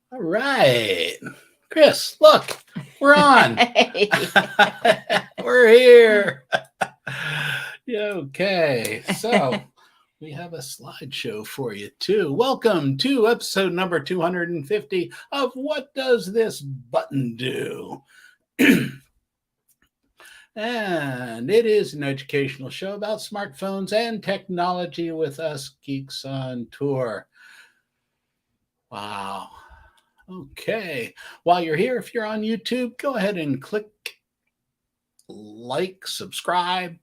All right. Chris, look, we're on. Hey. We're here. Okay. So we have a slideshow for you too. Welcome to episode number 250 of What Does This Button Do? And it is an educational show about smartphones and technology with us geeks on tour. Wow. Okay. While you're here, if you're on YouTube, go ahead and click like, subscribe,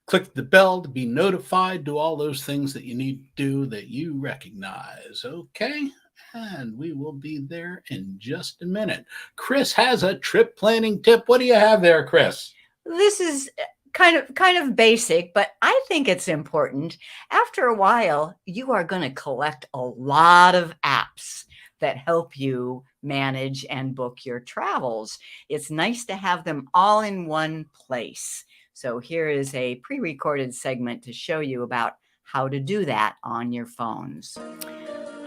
click the bell to be notified, do all those things that you need to do that you recognize. Okay. And we will be there in just a minute. Chris has a trip planning tip. What do you have there, Chris? This is kind of basic, but I think it's important. After a while, you are going to collect a lot of apps that help you manage and book your travels. It's nice to have them all in one place. So here is a pre-recorded segment to show you about how to do that on your phones.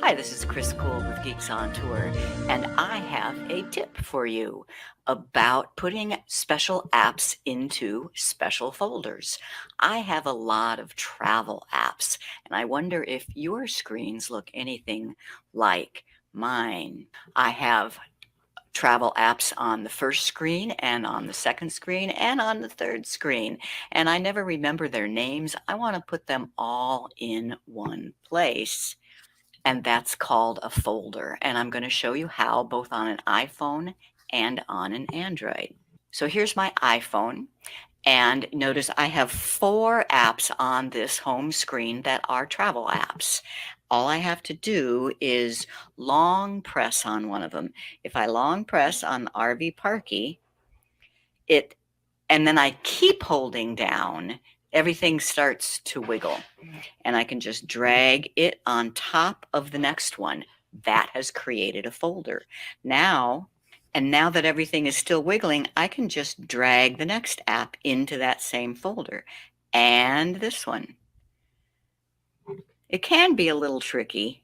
Hi, this is Chris Cool with Geeks on Tour, and I have a tip for you about putting special apps into special folders. I have a lot of travel apps, and I wonder if your screens look anything like mine. I have travel apps on the first screen and on the second screen and on the third screen, and I never remember their names. I want to put them all in one place. And that's called a folder. And I'm going to show you how, both on an iPhone and on an Android. So here's my iPhone. And notice I have 4 apps on this home screen that are travel apps. All I have to do is long press on one of them. If I long press on RV Parky, and then I keep holding down, everything starts to wiggle, and I can just drag it on top of the next one. That has created a folder. Now that everything is still wiggling, I can just drag the next app into that same folder, and this one. It can be a little tricky.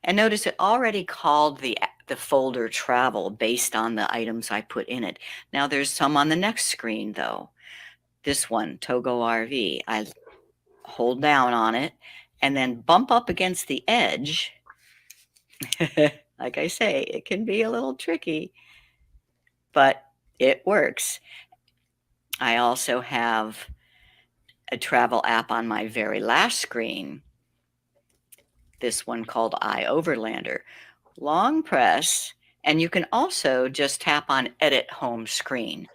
And notice it already called the folder travel based on the items I put in it. Now there's some on the next screen though. This one, Togo RV, I hold down on it and then bump up against the edge. Like I say, it can be a little tricky, but it works. I also have a travel app on my very last screen, this one called iOverlander. Long press, and you can also just tap on Edit Home Screen.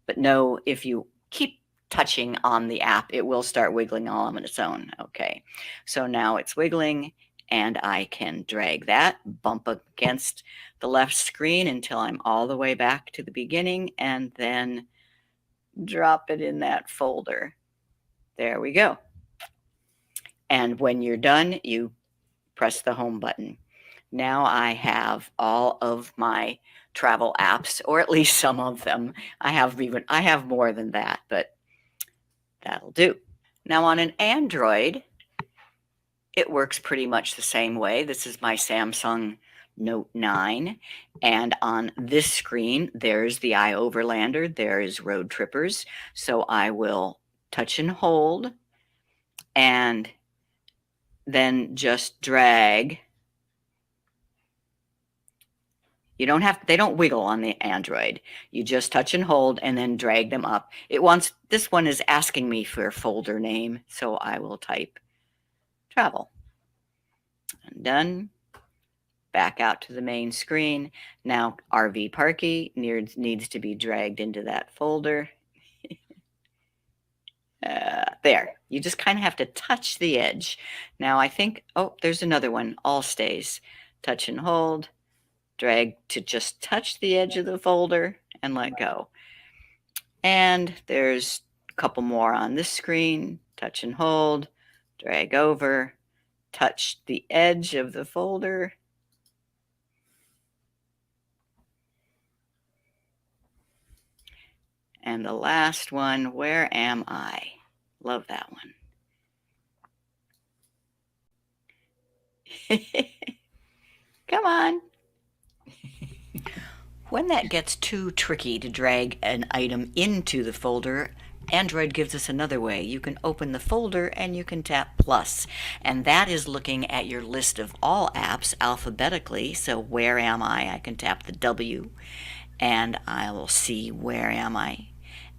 But no, if you keep touching on the app, it will start wiggling all on its own. Okay, so now it's wiggling, and I can drag that, bump against the left screen until I'm all the way back to the beginning, and then drop it in that folder. There we go. And when you're done, you press the home button. Now I have all of my travel apps, or at least some of them. I have more than that, but that'll do. Now on an Android, it works pretty much the same way. This is my Samsung Note 9, and on this screen, there's the iOverlander, there's Road Trippers. So I will touch and hold, and then just drag. You don't have, they don't wiggle on the Android. You just touch and hold and then drag them up. This one is asking me for a folder name, so I will type travel. And done. back out to the main screen. Now RV Parky needs to be dragged into that folder. There, you just kind of have to touch the edge. Now I think, oh, there's another one, all stays. Touch and hold, drag to just touch the edge of the folder and let go. And there's a couple more on this screen, touch and hold, drag over, touch the edge of the folder. And the last one, where am I? Love that one. Come on. When that gets too tricky to drag an item into the folder, Android gives us another way. You can open the folder and you can tap plus, and that is looking at your list of all apps alphabetically. So where am I? I can tap the W and I will see where am I,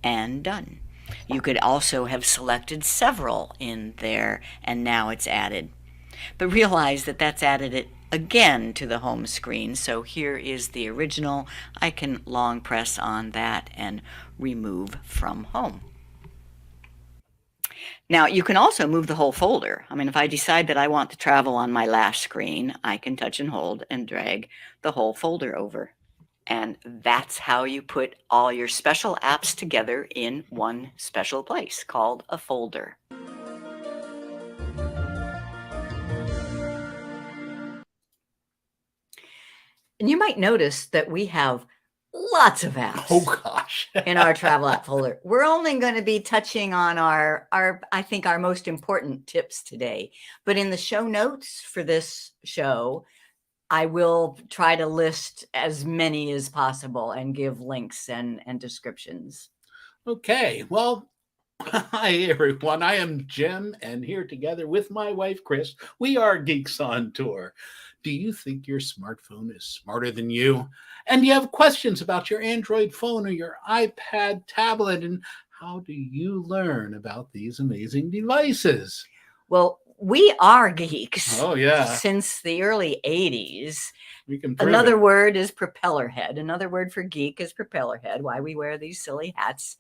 and done. You could also have selected several in there and now it's added. But realize that that's added it again to the home screen. So here is the original. I can long press on that and remove from home. Now you can also move the whole folder. I mean, if I decide that I want to travel on my last screen, I can touch and hold and drag the whole folder over. And that's how you put all your special apps together in one special place called a folder. And you might notice that we have lots of apps. Oh gosh. In our travel app folder. We're only going to be touching on our I think our most important tips today. But in the show notes for this show, I will try to list as many as possible and give links and descriptions. Okay. Well, hi everyone. I am Jim, and here together with my wife Chris, we are Geeks on Tour. Do you think your smartphone is smarter than you? And do you have questions about your Android phone or your iPad tablet? And how do you learn about these amazing devices? Well, we are geeks. Oh, yeah. Since the early 80s. We can prove Another it. word is propeller head. Another word for geek is propeller head, why we wear these silly hats.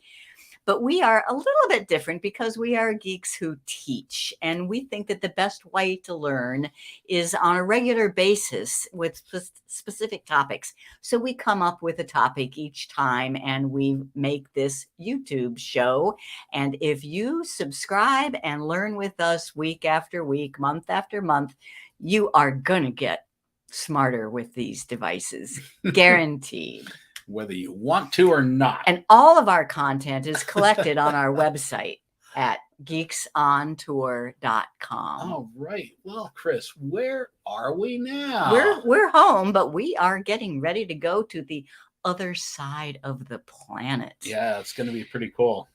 But we are a little bit different because we are geeks who teach. And we think that the best way to learn is on a regular basis with specific topics. So we come up with a topic each time and we make this YouTube show. And if you subscribe and learn with us week after week, month after month, you are going to get smarter with these devices. Guaranteed. Whether you want to or not. And all of our content is collected on our website at geeksontour.com. All right. Well, Chris, where are we now? We're home, but we are getting ready to go to the other side of the planet. Yeah, it's going to be pretty cool.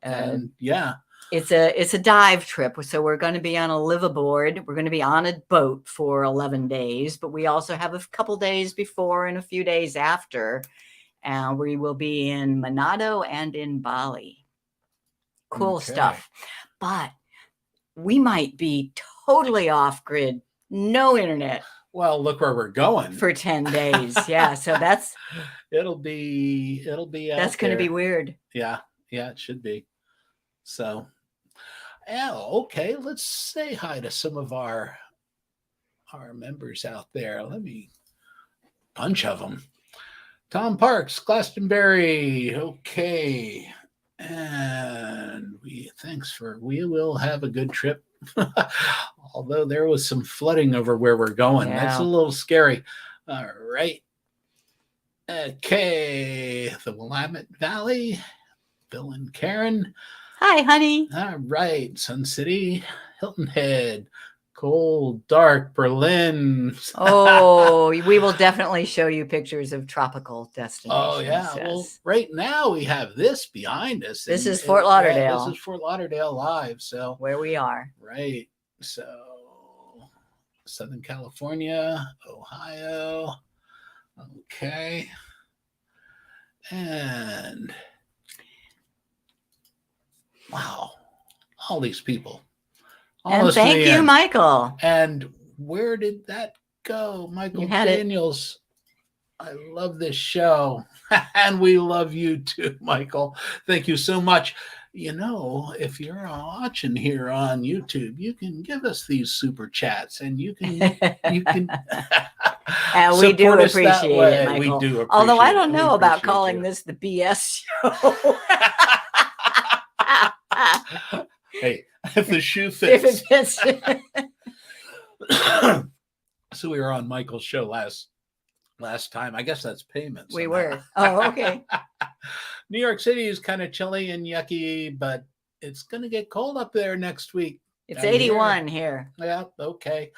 And yeah. It's a dive trip. So we're going to be on a liveaboard. We're going to be on a boat for 11 days, but we also have a couple days before and a few days after. We will be in Manado and in Bali. Cool stuff. But we might be totally off grid. No internet. Well, look where we're going. For 10 days. Yeah. So it'll be that's going to be weird. Yeah. Yeah, it should be. So, yeah, okay, let's say hi to some of our members out there. Bunch of them. Tom Parks, Glastonbury, okay. And we will have a good trip. Although there was some flooding over where we're going. Yeah. That's a little scary. All right. Okay, the Willamette Valley, Bill and Karen. Hi, honey. All right. Sun City, Hilton Head, cold, dark Berlin. Oh, we will definitely show you pictures of tropical destinations. Oh, yeah. Yes. Well, right now we have this behind us. This is Fort Lauderdale. Yeah, this is Fort Lauderdale live. So where we are. Right. So Southern California, Ohio. Okay. And wow, all these people. And thank you, Michael. And where did that go. Michael You had it. Daniels. I love this show. And we love you too, Michael. Thank you so much. You know, if you're watching here on YouTube, you can give us these super chats and you can And we do support us that appreciate it, way. We Michael. do appreciate Although I it. don't We know about appreciate calling you. this the BS show. Hey, if the shoe If it fits. fits. So we were on Michael's show last time. I guess that's payments. We were. Oh, okay. New York City is kind of chilly and yucky, but it's going to get cold up there next week. It's I hear. 81 here. Yeah, okay.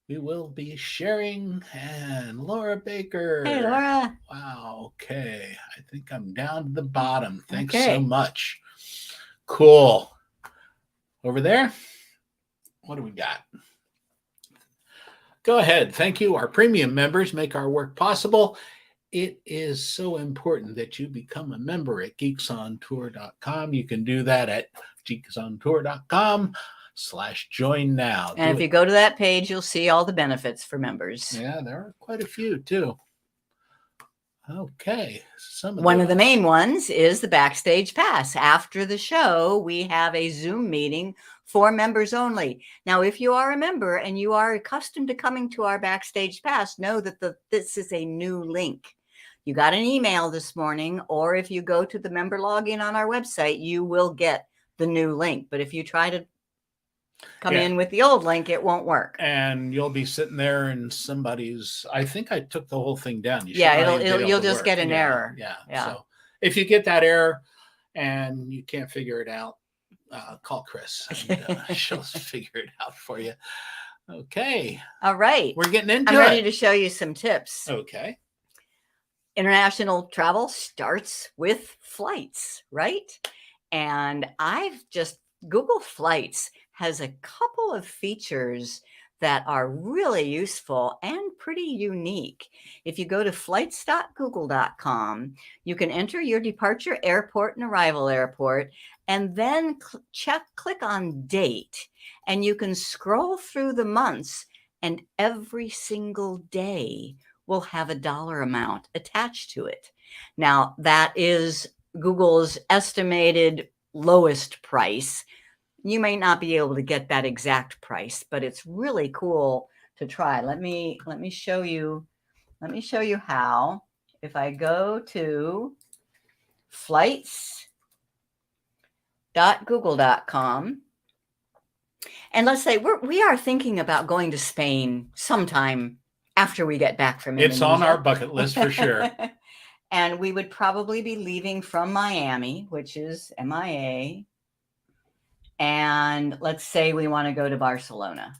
We will be sharing and Laura Baker. Hey, Laura. Wow, okay. I think I'm down to the bottom. Thanks Okay. so much. Cool. Over there, what do we got? Go ahead. Thank you. Our premium members make our work possible. It is so important that you become a member at geeksontour.com. You can do that at geeksontour.com/join now. And if you go to that page, you'll see all the benefits for members. Yeah, there are quite a few too. Okay. One of the main ones is the Backstage Pass. After the show, we have a Zoom meeting for members only. Now, if you are a member and you are accustomed to coming to our Backstage Pass, know that this is a new link. You got an email this morning, or if you go to the member login on our website, you will get the new link. But if you try to come in with the old link, it won't work. And you'll be sitting there in somebody's, I think I took the whole thing down. You'll just get an error. Yeah. So if you get that error and you can't figure it out, call Chris. And, she'll figure it out for you. Okay. All right. We're getting into it. I'm ready to show you some tips. Okay. International travel starts with flights, right? And Google Flights has a couple of features that are really useful and pretty unique. If you go to flights.google.com, you can enter your departure airport and arrival airport, and then click on date, and you can scroll through the months, and every single day will have a dollar amount attached to it. Now, that is Google's estimated lowest price. You may not be able to get that exact price, but it's really cool to try. Let me show you. Let me show you how. If I go to flights.google.com, and let's say we are thinking about going to Spain sometime after we get back from Indonesia. It's on our bucket list for sure. And we would probably be leaving from Miami, which is MIA. And let's say we want to go to Barcelona.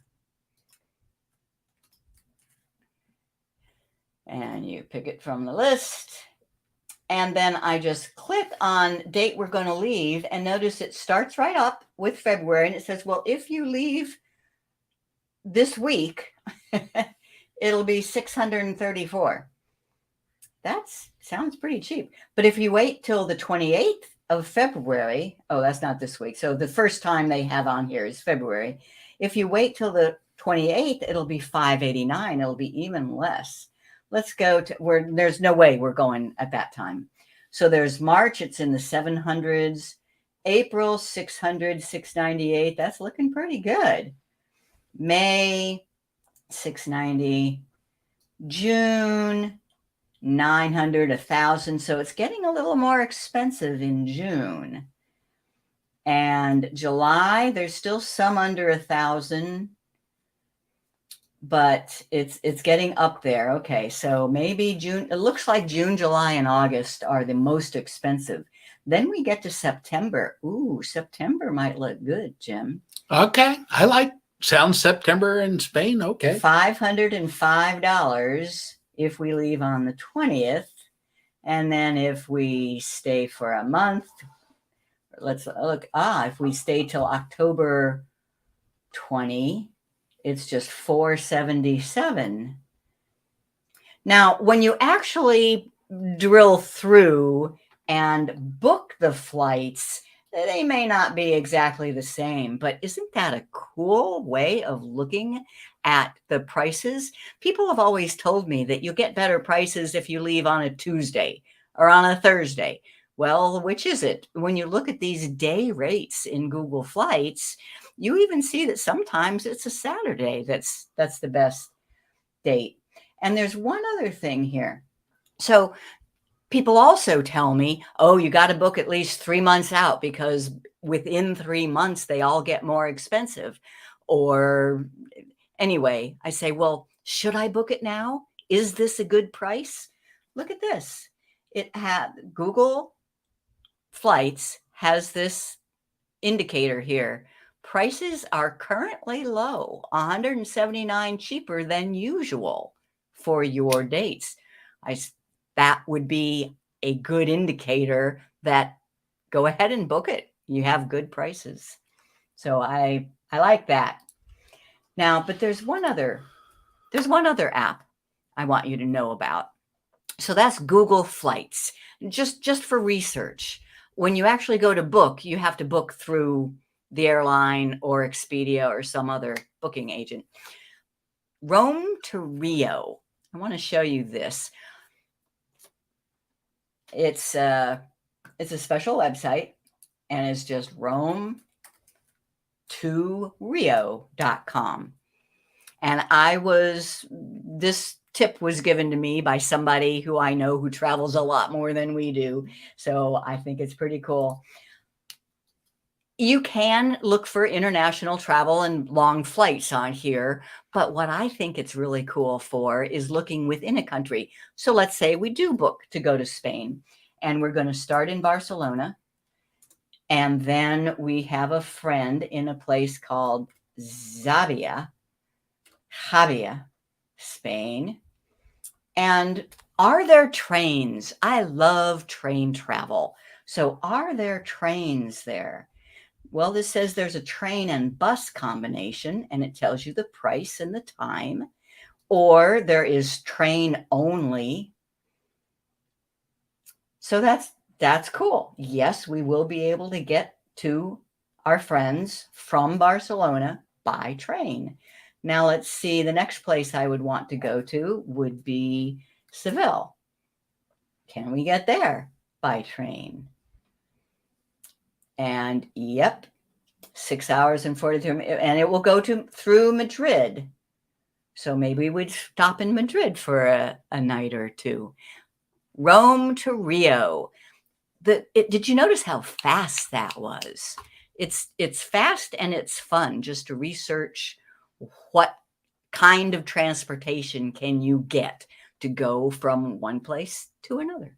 And you pick it from the list. And then I just click on date we're going to leave. And notice it starts right up with February. And it says, well, if you leave this week, it'll be $634. That sounds pretty cheap. But if you wait till the 28th of February, oh, that's not this week. So the first time they have on here is February. If you wait till the 28th, it'll be $589. It'll be even less. Let's go to where there's no way we're going at that time. So there's March, it's in the 700s. April, 600, 698. That's looking pretty good. May, 690. June, 900, 1,000. So it's getting a little more expensive in June. And July, there's still some under 1,000, but it's getting up there. Okay, so maybe June. It looks like June, July, and August are the most expensive. Then we get to September. Ooh, September might look good, Jim. Okay, sounds September in Spain. Okay, $505 if we leave on the 20th, and then if we stay for a month, let's look. If we stay till October 20, it's just $477. Now, when you actually drill through and book the flights, They may not be exactly the same, but isn't that a cool way of looking at the prices? People have always told me that you get better prices if you leave on a Tuesday or on a Thursday. Well, which is it? When you look at these day rates in Google Flights, you even see that sometimes it's a Saturday that's the best date. And there's one other thing here. So people also tell me, oh, you got to book at least 3 months out because within 3 months they all get more expensive. Or anyway, I say, well, should I book it now? Is this a good price? Look at this. It had Google Flights has this indicator here. Prices are currently low, 179 cheaper than usual for your dates. That would be a good indicator that go ahead and book it. You have good prices. So I like that. Now, but there's one other app I want you to know about. So that's Google Flights, just for research. When you actually go to book, you have to book through the airline or Expedia or some other booking agent. Rome to Rio. I want to show you this. It's a special website, and it's just Rome to Rio.com. And this tip was given to me by somebody who I know who travels a lot more than we do. So I think it's pretty cool. You can look for international travel and long flights on here, but what I think it's really cool for is looking within a country. So let's say we do book to go to Spain, and we're going to start in Barcelona, and then we have a friend in a place called Xavia, Spain. And are there trains? I love train travel. So are there trains there? Well, this says there's a train and bus combination, and it tells you the price and the time. Or there is train only. So that's cool. Yes, we will be able to get to our friends from Barcelona by train. Now let's see, the next place I would want to go to would be Seville. Can we get there by train? And yep, 6 hours and 43 minutes, and it will go through Madrid. So maybe we'd stop in Madrid for a night or two. Rome to Rio. Did you notice how fast that was? It's fast and it's fun just to research what kind of transportation can you get to go from one place to another.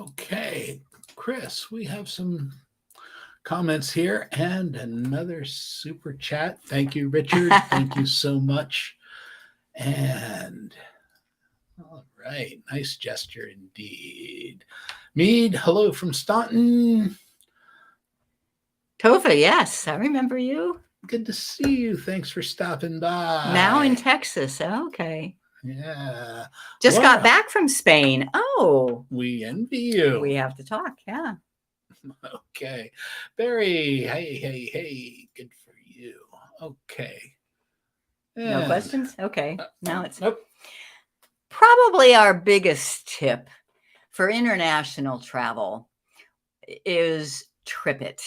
Okay, Chris, we have some comments here and another super chat. Thank you, Richard. Thank you so much. And all right, nice gesture indeed. Mead, hello from Staunton. Tova, yes, I remember you. Good to see you. Thanks for stopping by. Now in Texas. Okay. Yeah. Just got back from Spain. Oh. We envy you. We have to talk. Yeah. Okay. Barry, hey. Good for you. Okay. No questions? Okay. Now it's nope. Probably our biggest tip for international travel is Tripit.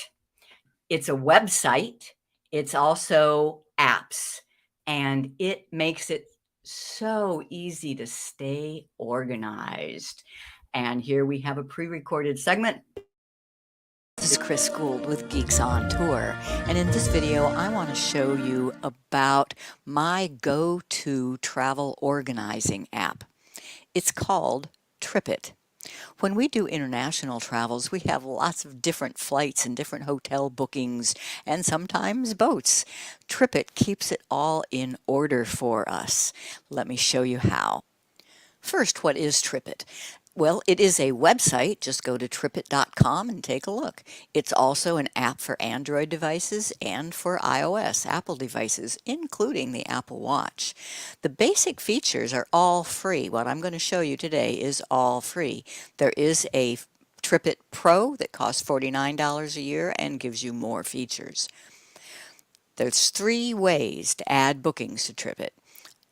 It's a website. It's also apps, and it makes it so easy to stay organized. And here we have a pre-recorded segment. This is Chris Gould with Geeks on Tour, and in this video I want to show you about my go-to travel organizing app. It's called Tripit. When we do international travels, we have lots of different flights and different hotel bookings and sometimes boats. Tripit keeps it all in order for us. Let me show you how. First, what is Tripit? Well, it is a website. Just go to tripit.com and take a look. It's also an app for Android devices and for iOS, Apple devices, including the Apple Watch. The basic features are all free. What I'm going to show you today is all free. There is a Tripit Pro that costs $49 a year and gives you more features. There's 3 ways to add bookings to Tripit: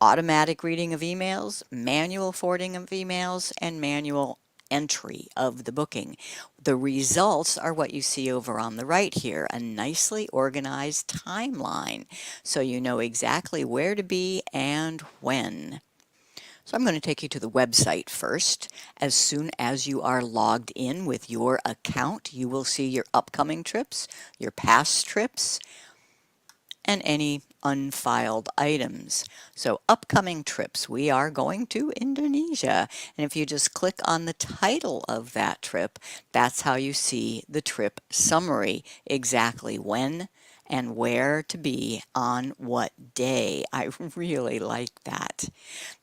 automatic reading of emails, manual forwarding of emails, and manual entry of the booking. The results are what you see over on the right here, a nicely organized timeline, so you know exactly where to be and when. So I'm going to take you to the website first. As soon as you are logged in with your account, you will see your upcoming trips, your past trips, and any unfiled items. So upcoming trips, we are going to Indonesia. And if you just click on the title of that trip, that's how you see the trip summary, exactly when and where to be on what day. I really like that.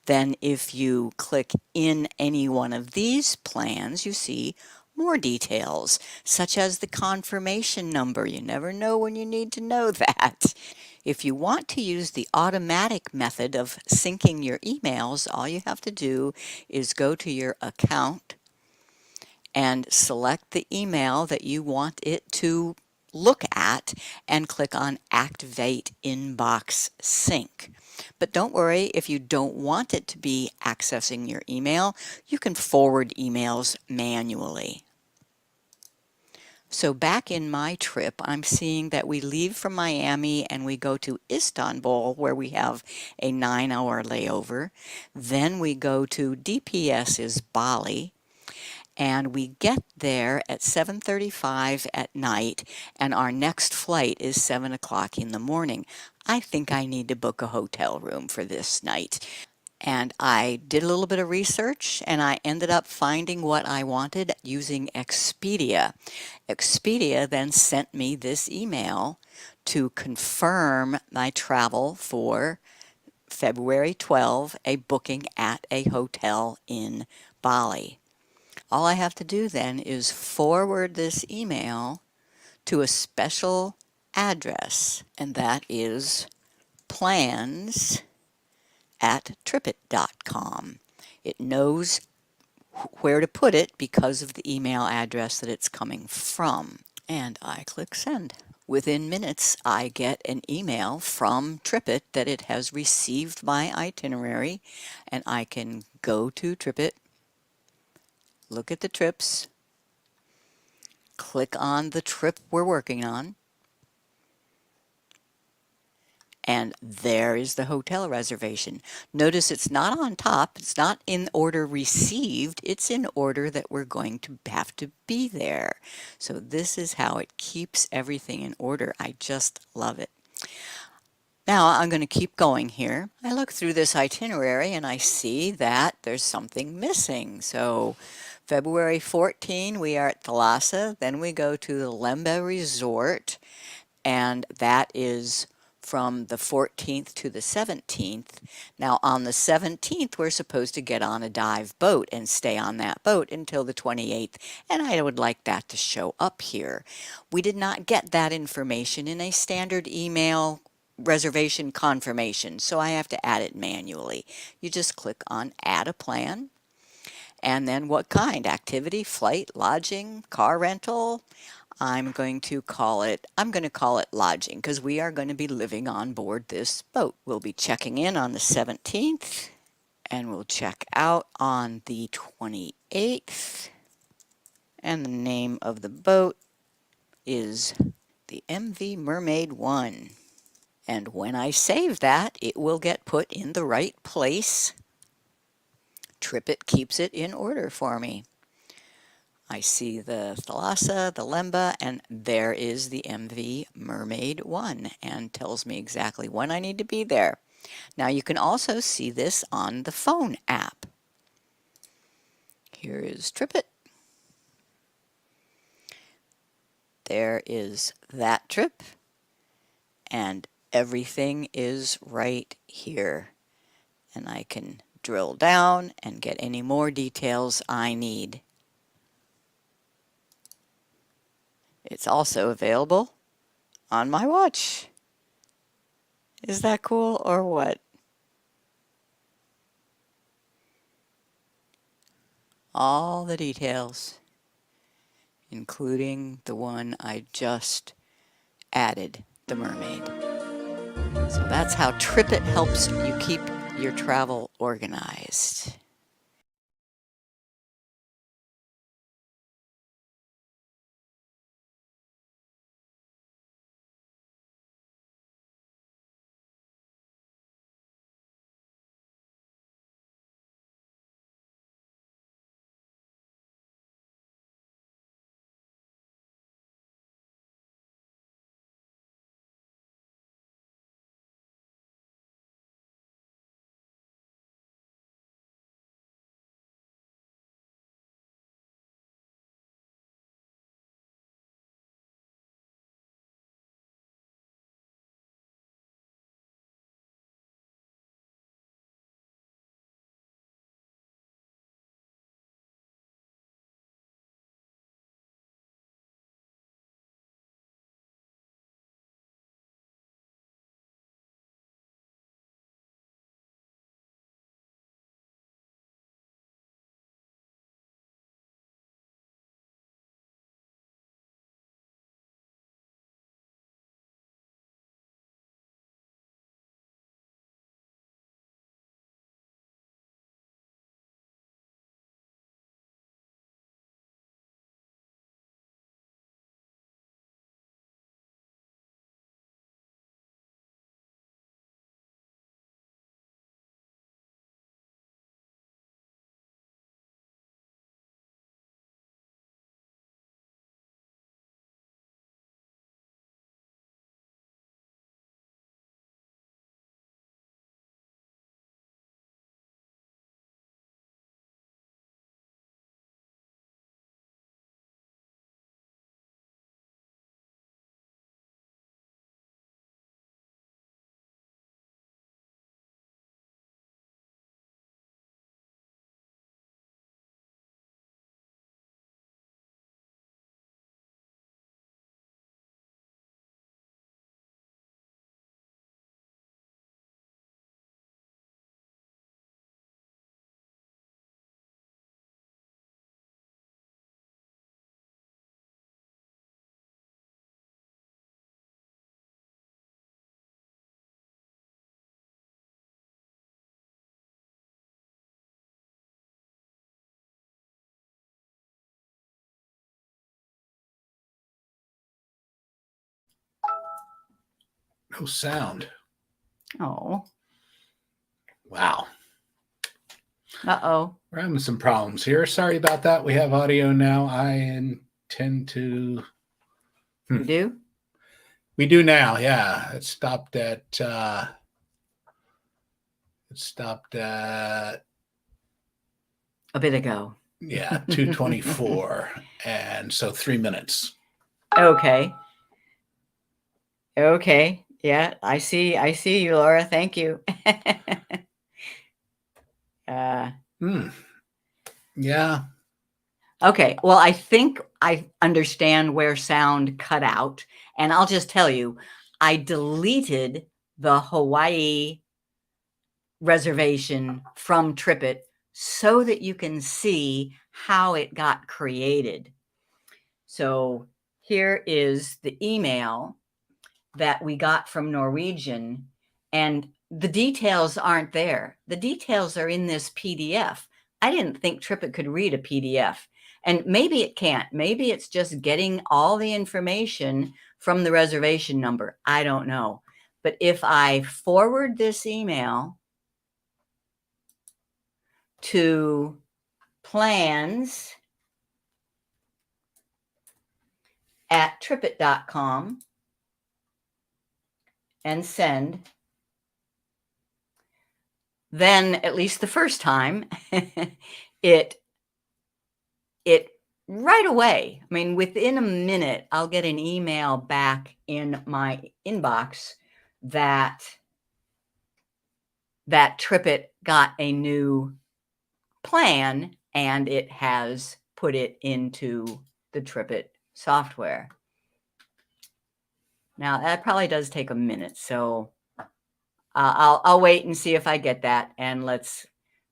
Then if you click in any one of these plans, you see more details, such as the confirmation number. You never know when you need to know that. If you want to use the automatic method of syncing your emails, all you have to do is go to your account and select the email that you want it to look at and click on Activate Inbox Sync. But don't worry, if you don't want it to be accessing your email, you can forward emails manually. So back in my trip, I'm seeing that we leave from Miami and we go to Istanbul, where we have a 9-hour layover. Then we go to DPS's Bali, and we get there at 7:35 at night, and our next flight is 7 o'clock in the morning. I think I need to book a hotel room for this night. And I did a little bit of research, and I ended up finding what I wanted using Expedia. Expedia then sent me this email to confirm my travel for February 12, a booking at a hotel in Bali. All I have to do then is forward this email to a special address, and that is plans@tripit.com. It knows where to put it because of the email address that it's coming from. And I click send. Within minutes, I get an email from Tripit that it has received my itinerary, and I can go to Tripit, look at the trips, click on the trip we're working on, and there is the hotel reservation. Notice it's not on top, it's not in order received, it's in order that we're going to have to be there. So this is how it keeps everything in order. I just love it. Now I'm going to keep going here. I look through this itinerary and I see that there's something missing. So February 14, we are at Thalassa, then we go to the Lemba Resort, and that is from the 14th to the 17th. Now on the 17th, we're supposed to get on a dive boat and stay on that boat until the 28th, and I would like that to show up here. We did not get that information in a standard email reservation confirmation, so I have to add it manually. You just click on Add a Plan, and then what kind? Activity, flight, lodging, car rental. I'm going to call it lodging, because we are going to be living on board this boat. We'll be checking in on the 17th, and we'll check out on the 28th. And the name of the boat is the MV Mermaid 1. And when I save that, it will get put in the right place. Tripit keeps it in order for me. I see the Thalassa, the Lemba, and there is the MV Mermaid 1, and tells me exactly when I need to be there. Now you can also see this on the phone app. Here is Tripit. There is that trip, and everything is right here. And I can drill down and get any more details I need. It's also available on my watch. Is that cool or what? All the details. including the one I just added, the mermaid. So that's how Tripit helps you keep your travel organized. No sound. Oh. Wow. Uh-oh. We're having some problems here. Sorry about that. We have audio now. I intend to. We do? We do now. Yeah. It stopped at. A bit ago. Yeah, 2:24, and so 3 minutes. Okay. Okay. Yeah, I see you, Laura. Thank you. Yeah. Okay. Well, I think I understand where sound cut out. And I'll just tell you, I deleted the Hawaii reservation from Tripit so that you can see how it got created. So here is the email that we got from Norwegian, and the details aren't there. The details are in this PDF. I didn't think Tripit could read a PDF, and maybe it can't. Maybe it's just getting all the information from the reservation number. I don't know. But if I forward this email to plans@tripit.com and send, then at least the first time, it right away, I mean, within a minute, I'll get an email back in my inbox that Tripit got a new plan and it has put it into the Tripit software. Now that probably does take a minute, so I'll wait and see if I get that, and let's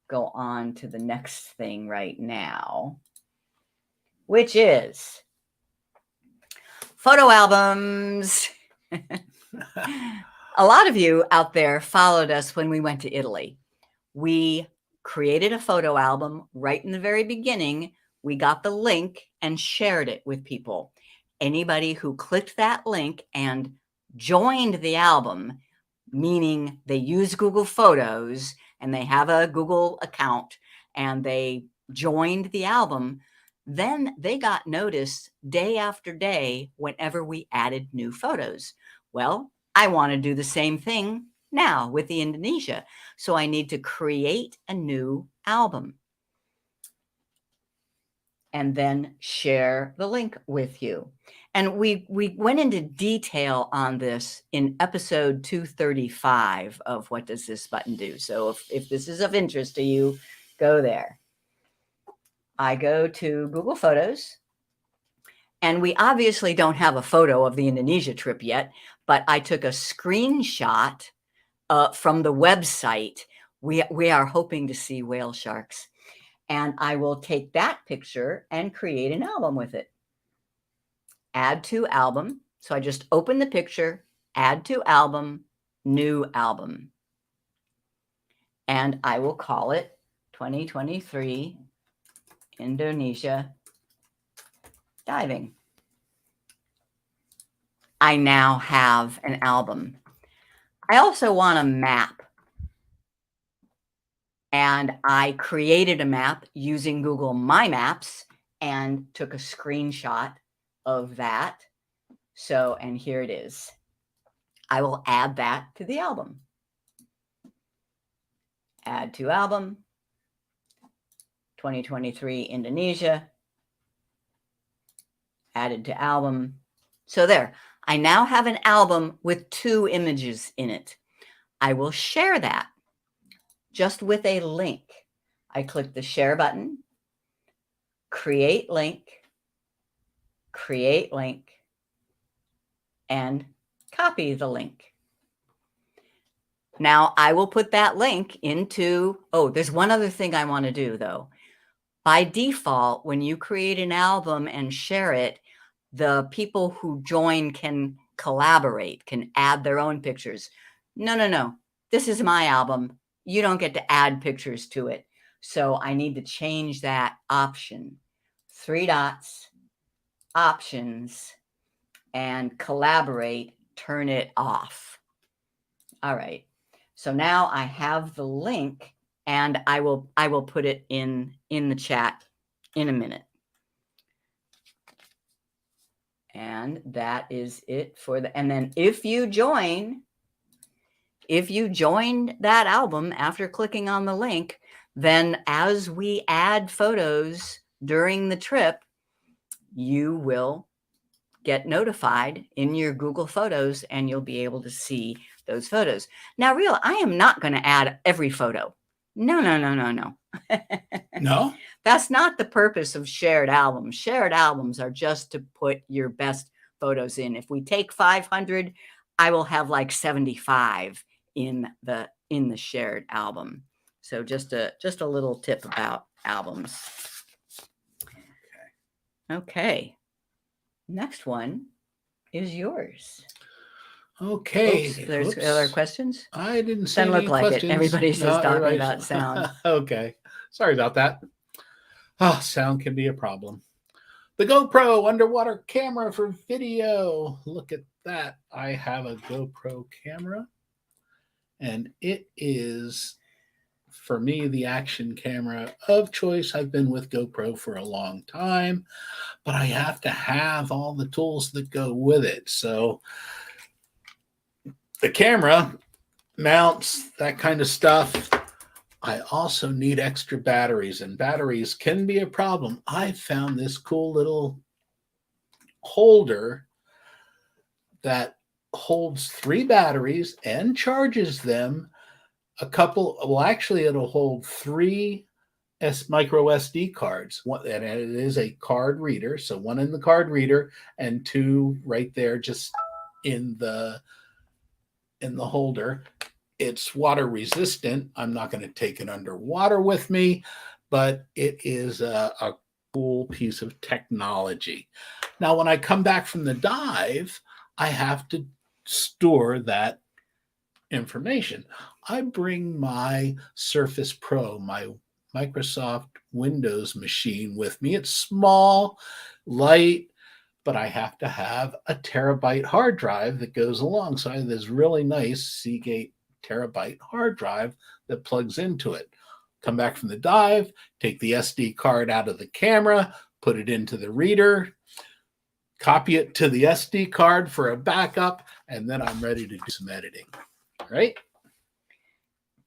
go on to the next thing right now, which is Photo albums. A lot of you out there followed us when we went to Italy. We created a photo album right in the very beginning. We got the link and shared it with people. Anybody who clicked that link and joined the album, meaning they use Google Photos and they have a Google account and they joined the album, then they got notice day after day whenever we added new photos. Well, I want to do the same thing now with the Indonesia. So I need to create a new album and then share the link with you. And we went into detail on this in episode 235 of What Does This Button Do? So if this is of interest to you, go there. I go to Google Photos, and we obviously don't have a photo of the Indonesia trip yet, but I took a screenshot from the website. We are hoping to see whale sharks. And I will take that picture and create an album with it. Add to album. So I just open the picture, add to album, new album. And I will call it 2023 Indonesia diving. I now have an album. I also want a map. And I created a map using Google My Maps and took a screenshot of that. So, and here it is. I will add that to the album. Add to album, 2023 Indonesia, added to album. So there, I now have an album with 2 images in it. I will share that just with a link. I click the share button, create link, and copy the link. Now I will put that link into, oh, there's one other thing I want to do though. By default, when you create an album and share it, the people who join can collaborate, can add their own pictures. No. This is my album. You don't get to add pictures to it. So I need to change that option. 3 dots, options, and collaborate, turn it off. All right. So now I have the link, and I will put it in the chat in a minute. And that is it for the, and then if you joined that album after clicking on the link, then as we add photos during the trip, you will get notified in your Google Photos and you'll be able to see those photos. Now, I am not going to add every photo. No. No? That's not the purpose of shared albums. Shared albums are just to put your best photos in. If we take 500, I will have like 75 in the shared album. So just a little tip about albums. Okay. Next one is yours. Okay. Oops, there's other questions? I didn't see Doesn't any look like questions. it. Everybody's just talking right. about sound. Okay. Sorry about that. Oh, sound can be a problem. The GoPro underwater camera for video. Look at that. I have a GoPro camera, and it is, for me, the action camera of choice. I've been with GoPro for a long time, but I have to have all the tools that go with it. So the camera, mounts, that kind of stuff. I also need extra batteries, and batteries can be a problem. I found this cool little holder that holds 3 batteries and charges them. Actually, it'll hold 3 micro SD cards, and it is a card reader. So 1 in the card reader and 2 right there just in the holder. It's water resistant. I'm not going to take it underwater with me, but it is a cool piece of technology. Now, when I come back from the dive, I have to store that information. I bring my Surface Pro, my Microsoft Windows machine with me. It's small, light, but I have to have a terabyte hard drive that goes along. So I have this really nice Seagate terabyte hard drive that plugs into it. Come back from the dive, take the SD card out of the camera, put it into the reader, copy it to the SD card for a backup, and then I'm ready to do some editing, right?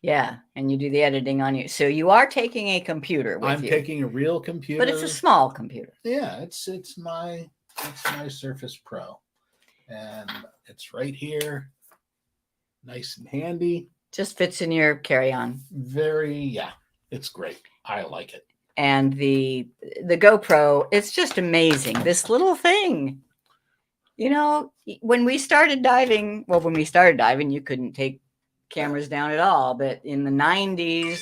Yeah, and you do the editing on you. So you are taking a computer with I'm you. taking a real computer. But it's a small computer. Yeah, it's my Surface Pro. And it's right here. Nice and handy. Just fits in your carry-on. It's great. I like it. And the GoPro, it's just amazing. This little thing. You know, when we started diving, you couldn't take cameras down at all. But in the 90s,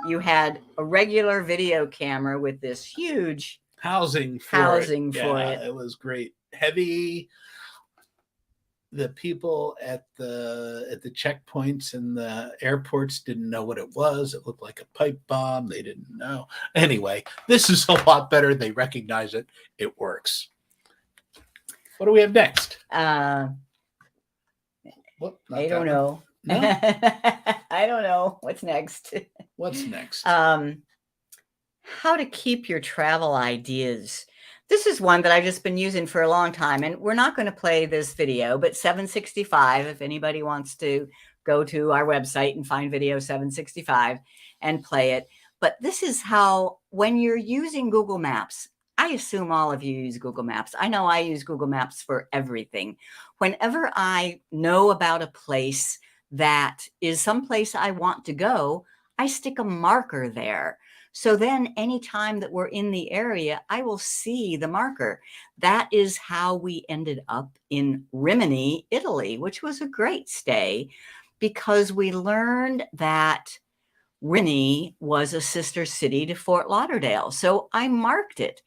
you had a regular video camera with this huge housing for it. Yeah, it was great. Heavy. The people at the checkpoints and the airports didn't know what it was. It looked like a pipe bomb. They didn't know. Anyway, this is a lot better. They recognize it. It works. What do we have next? I don't know. No? I don't know. What's next? What's next? How to keep your travel ideas. This is one that I've just been using for a long time, and we're not going to play this video, but 765, if anybody wants to go to our website and find video 765 and play it. But this is how, when you're using Google Maps, I assume all of you use Google Maps. I know I use Google Maps for everything. Whenever I know about a place that is someplace I want to go, I stick a marker there. So then anytime that we're in the area, I will see the marker. That is how we ended up in Rimini, Italy, which was a great stay because we learned that Rimini was a sister city to Fort Lauderdale. So I marked it.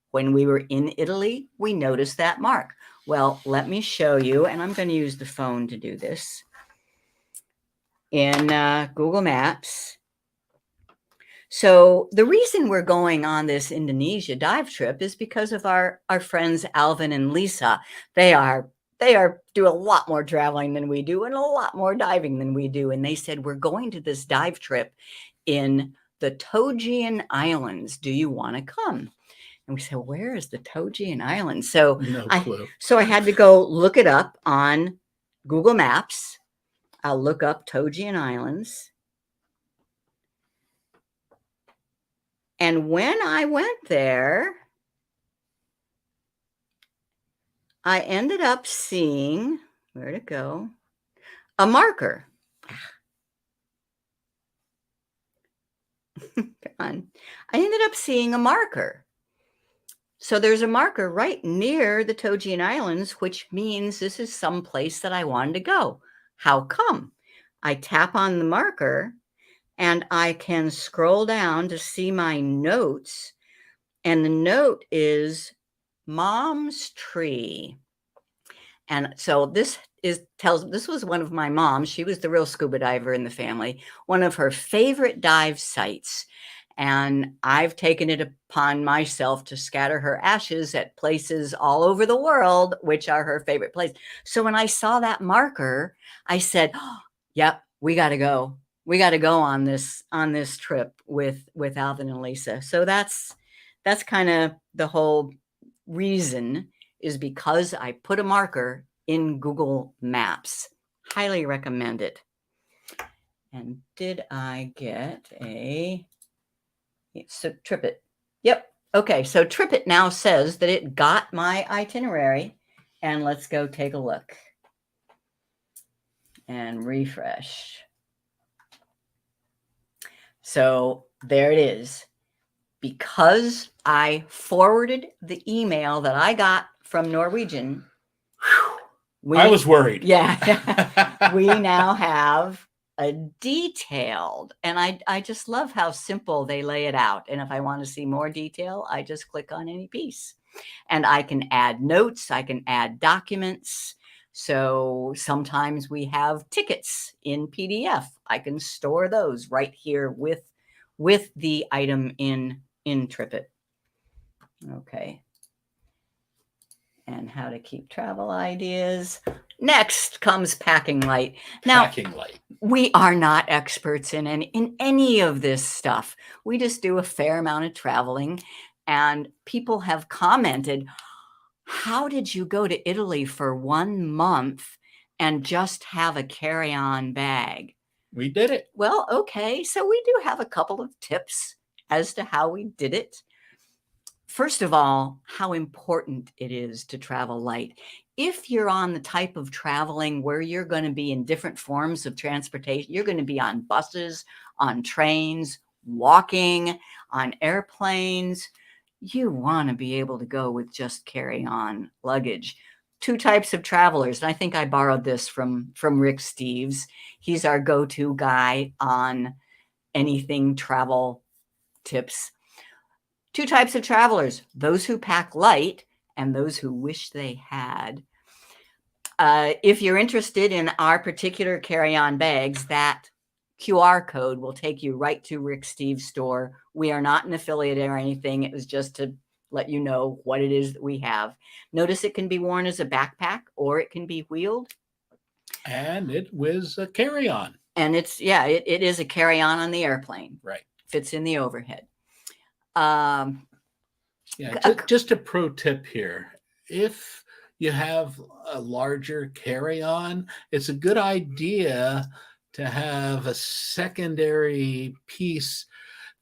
When we were in Italy, we noticed that mark. Well, let me show you, and I'm going to use the phone to do this. In Google Maps. So the reason we're going on this Indonesia dive trip is because of our friends Alvin and Lisa. They do a lot more traveling than we do and a lot more diving than we do. And they said, we're going to this dive trip in the Togian Islands. Do you want to come? And we said, where is the Togian Islands? So no clue. I had to go look it up on Google Maps. I'll look up Togian Islands. And when I went there, I ended up seeing, where'd it go? A marker. Come on. I ended up seeing a marker. So there's a marker right near the Togian Islands, which means this is some place that I wanted to go. How come? I tap on the marker and I can scroll down to see my notes. And the note is Mom's Tree. And so this was one of my moms. She was the real scuba diver in the family. One of her favorite dive sites. And I've taken it upon myself to scatter her ashes at places all over the world, which are her favorite place. So when I saw that marker, I said, oh, yep, we got to go. We got to go on this trip with Alvin and Lisa. So that's kind of the whole reason, is because I put a marker in Google Maps. Highly recommend it. And did I get so Tripit? Yep. Okay. So Tripit now says that it got my itinerary, and let's go take a look and refresh. So there it is. Because I forwarded the email that I got from Norwegian. I was worried. Yeah. We now have a detailed, and I just love how simple they lay it out. And if I want to see more detail, I just click on any piece. And I can add notes, I can add documents. So sometimes we have tickets in PDF. I can store those right here with the item in Tripit. Okay. And how to keep travel ideas. Next comes packing light. Now, Packing light. We are not experts in any of this stuff. We just do a fair amount of traveling, and people have commented, how did you go to Italy for 1 month and just have a carry-on bag? We did it. Well, okay, so we do have a couple of tips as to how we did it. First of all, how important it is to travel light. If you're on the type of traveling where you're going to be in different forms of transportation, you're going to be on buses, on trains, walking, on airplanes, you want to be able to go with just carry-on luggage. 2 types of travelers, and I think I borrowed this from Rick Steves. He's our go-to guy on anything travel tips. 2 types of travelers, those who pack light and those who wish they had. If you're interested in our particular carry-on bags, that QR code will take you right to Rick Steve's store. We are not an affiliate or anything. It was just to let you know what it is that we have. Notice it can be worn as a backpack or it can be wheeled. And it was a carry-on. And it is a carry-on on the airplane. Right. Fits in the overhead. Just a pro tip here. If you have a larger carry-on, it's a good idea to have a secondary piece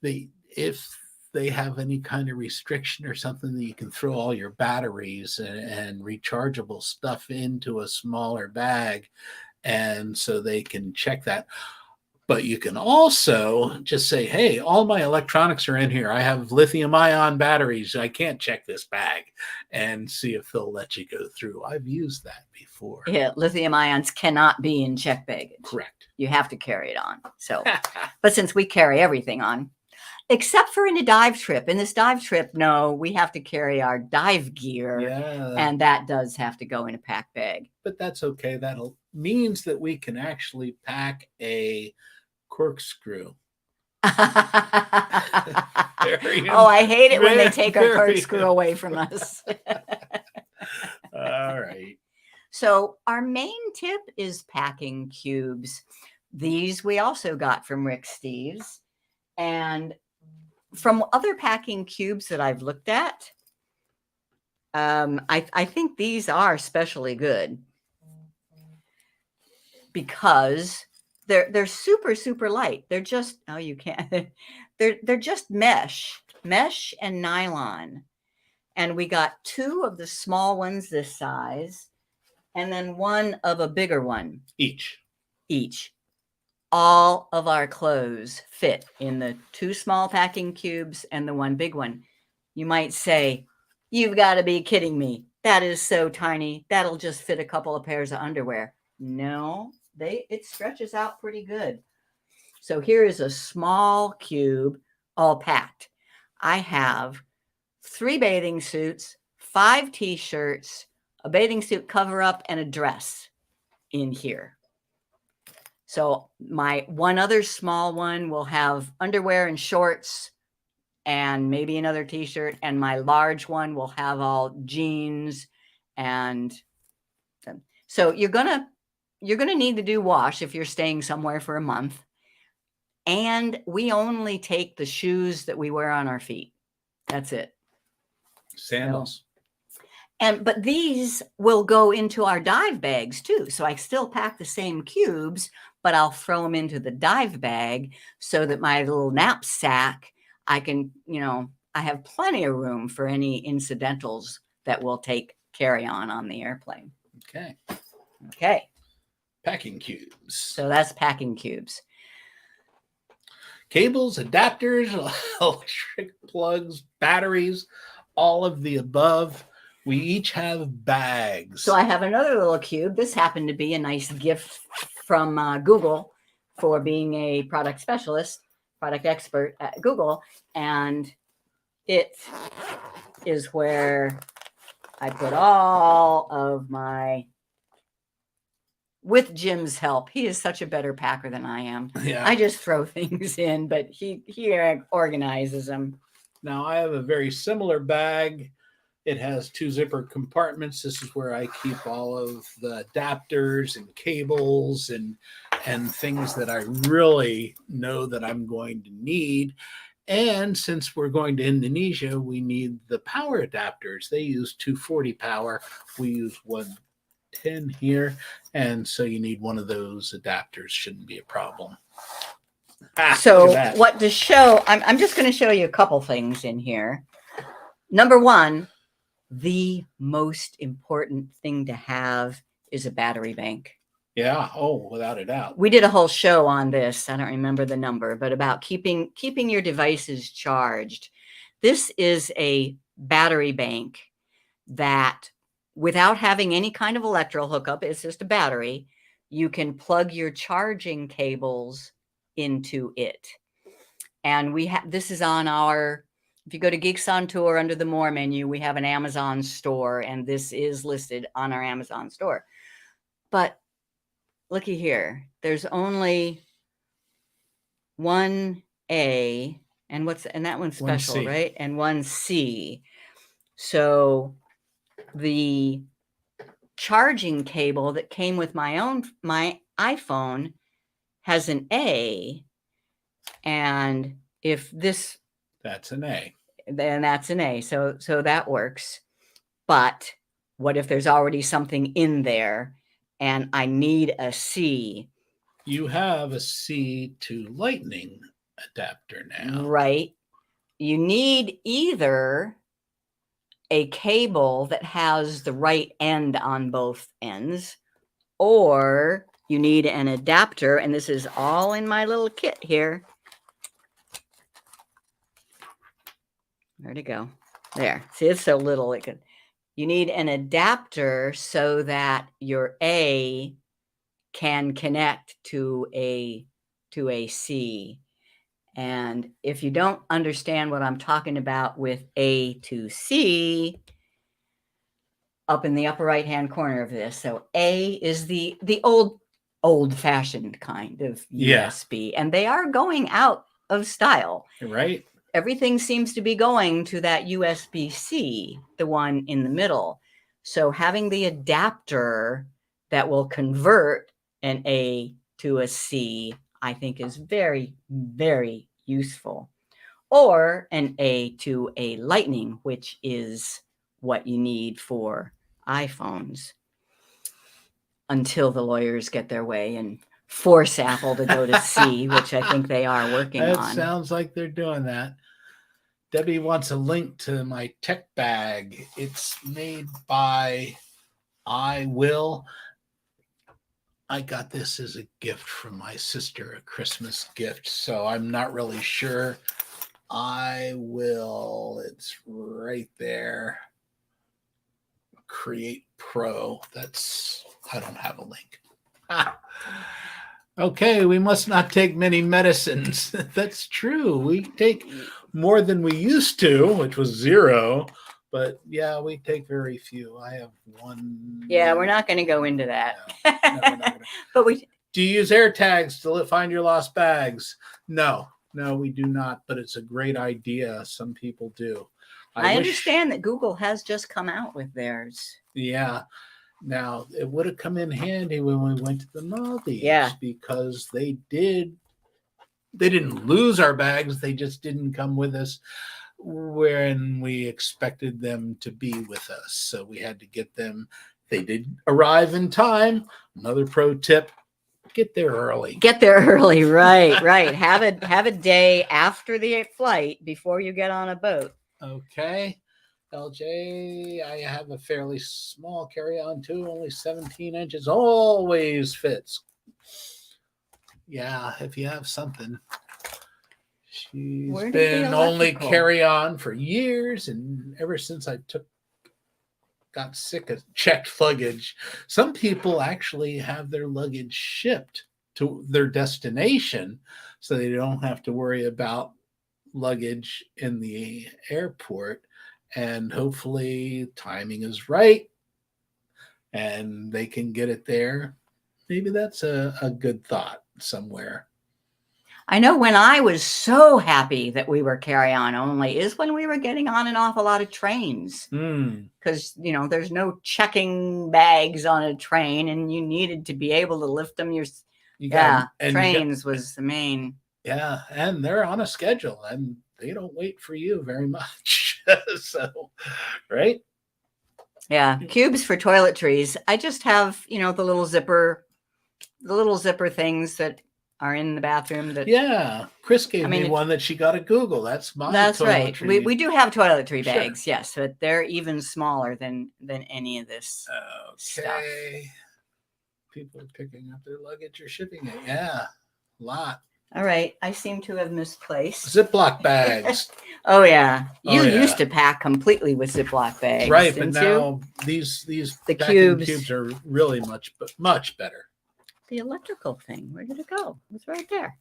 that if they have any kind of restriction or something, that you can throw all your batteries and rechargeable stuff into a smaller bag, and so they can check that. But you can also just say, hey, all my electronics are in here. I have lithium-ion batteries. I can't check this bag, and see if they'll let you go through. I've used that before. Yeah, lithium ions cannot be in check baggage. Correct. You have to carry it on. So, but since we carry everything on, except for in a dive trip. In this dive trip, no, we have to carry our dive gear. Yeah. And that does have to go in a pack bag. But that's okay. That'll means that we can actually pack a corkscrew. Oh, I hate it when they take our corkscrew away from us. All right. So our main tip is packing cubes. These we also got from Rick Steves. And from other packing cubes that I've looked at, I think these are especially good because they're super, super light. They're just, oh, you can't, they're just mesh and nylon. And we got 2 of the small ones this size and then 1 of a bigger one. Each. All of our clothes fit in the 2 small packing cubes and the 1 big one. You might say, you've got to be kidding me. That is so tiny. That'll just fit a couple of pairs of underwear. No, it stretches out pretty good. So here is a small cube all packed. I have 3 bathing suits, 5 t-shirts, a bathing suit cover up, and a dress in here. So my one other small one will have underwear and shorts and maybe another t-shirt. And my large one will have all jeans. And so you're going to need to do wash if you're staying somewhere for a month. And we only take the shoes that we wear on our feet. That's it. Sandals. But these will go into our dive bags too. So I still pack the same cubes, but I'll throw them into the dive bag so that my little knapsack, I can, I have plenty of room for any incidentals that will carry on the airplane. Okay. Packing cubes. So that's packing cubes. Cables, adapters, electric plugs, batteries, all of the above. We each have bags. So I have another little cube. This happened to be a nice gift from Google for being a product specialist, product expert at Google. And it is where I put all of my, with Jim's help. He is such a better packer than I am. Yeah. I just throw things in, but he organizes them. Now I have a very similar bag. It has 2 zipper compartments. This is where I keep all of the adapters and cables and things that I really know that I'm going to need. And since we're going to Indonesia, we need the power adapters. They use 240 power. We use 110 here. And so you need one of those adapters. Shouldn't be a problem. So what to show, I'm just going to show you a couple things in here. Number one, the most important thing to have is a battery bank. Yeah. Oh, without a doubt. We did a whole show on this. I don't remember the number, but about keeping your devices charged. This is a battery bank that, without having any kind of electrical hookup, it's just a battery. You can plug your charging cables into it. And we have, this is on our, if you go to Geeks on Tour under the More menu, we have an Amazon store, and this is listed on our Amazon store. But looky here, there's only one A, and that one's special, 1C. right? And 1C. So the charging cable that came with my iPhone has an A, and if this, that's an A. Then that's an A. So that works. But what if there's already something in there and I need a C? You have a C to Lightning adapter now. Right. You need either a cable that has the right end on both ends, or you need an adapter, and this is all in my little kit here. Where'd it go? There. See, it's so little. You need an adapter so that your A can connect to a C. And if you don't understand what I'm talking about with A to C, up in the upper right-hand corner of this. So A is the old-fashioned kind of USB, and they are going out of style. Right. Everything seems to be going to that USB-C, the one in the middle. So having the adapter that will convert an A to a C, I think, is very, very useful. Or an A to a Lightning, which is what you need for iPhones, until the lawyers get their way and force Apple to go to C, which I think they are working on. It sounds like they're doing that. Debbie wants a link to my tech bag. It's made by I Will. I got this as a gift from my sister, a Christmas gift, so I'm not really sure. I Will. It's right there. Create Pro. I don't have a link. Okay, we must not take many medicines. That's true. We take more than we used to, which was 0. But yeah, we take very few. I have 1. Yeah, we're not going to go into that. No, we're not gonna. But Do you use AirTags to find your lost bags? No, we do not. But it's a great idea. Some people do. I understand that Google has just come out with theirs. Yeah. Now, it would have come in handy when we went to the Maldives. Yeah. Because they didn't lose our bags. They just didn't come with us when we expected them to be with us. So we had to get them. They did arrive in time. Another pro tip: get there early. Get there early, right? Have a day after the flight before you get on a boat. Okay. LJ, I have a fairly small carry-on too, only 17 inches. Always fits. Yeah, if you have something. She's been only carry-on for years, and ever since I got sick of checked luggage. Some people actually have their luggage shipped to their destination, so they don't have to worry about luggage in the airport. And hopefully timing is right and they can get it there. Maybe that's a good thought somewhere. I know when I was so happy that we were carry-on only is when we were getting on and off a lot of trains. Because, you know, there's no checking bags on a train and you needed to be able to lift them. Trains was the main. Yeah, and they're on a schedule and they don't wait for you very much. So, right? Yeah, cubes for toiletries. I just have, you know, the little zipper things that are in the bathroom. That Chris gave me one that she got at Google. That's right. We do have toiletry bags, sure. Yes, but they're even smaller than any of this stuff. People are picking up their luggage or shipping it. Yeah, a lot. All right, I seem to have misplaced Ziploc bags. Oh yeah, you used to pack completely with Ziploc bags, right? But now these the cubes are really much better. The electrical thing, where did it go? It was right there.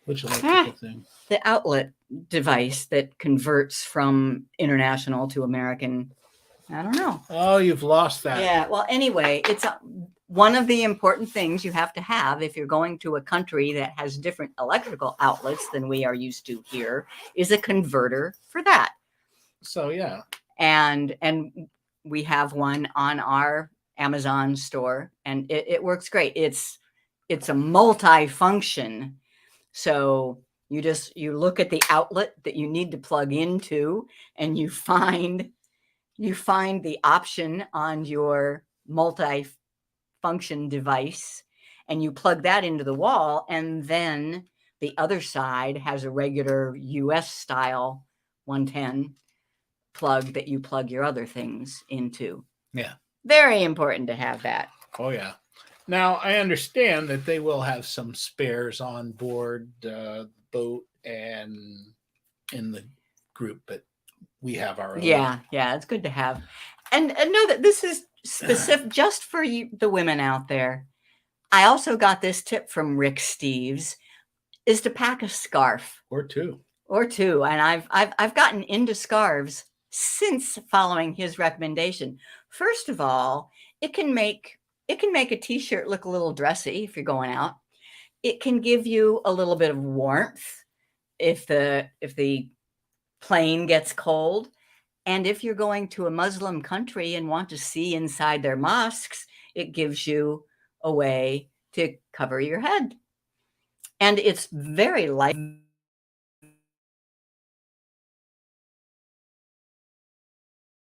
Which electrical thing? The outlet device that converts from international to American. I don't know. Oh, you've lost that. Yeah. Well, anyway, it's one of the important things you have to have if you're going to a country that has different electrical outlets than we are used to here is a converter for that. So, yeah. And we have one on our Amazon store and it works great. It's a multi-function. So you look at the outlet that you need to plug into and you find the option on your multi-function device and you plug that into the wall, and then the other side has a regular US style 110 plug that you plug your other things into. Yeah. Very important to have that. Oh, yeah. Now, I understand that they will have some spares on board boat and in the group, but we have our own. Yeah, it's good to have. And know that this is specific just for you, the women out there. I also got this tip from Rick Steves, is to pack a scarf. Or two. And I've gotten into scarves since following his recommendation. First of all, it can make a t-shirt look a little dressy if you're going out. It can give you a little bit of warmth if the plane gets cold. And if you're going to a Muslim country and want to see inside their mosques, it gives you a way to cover your head. And it's very light.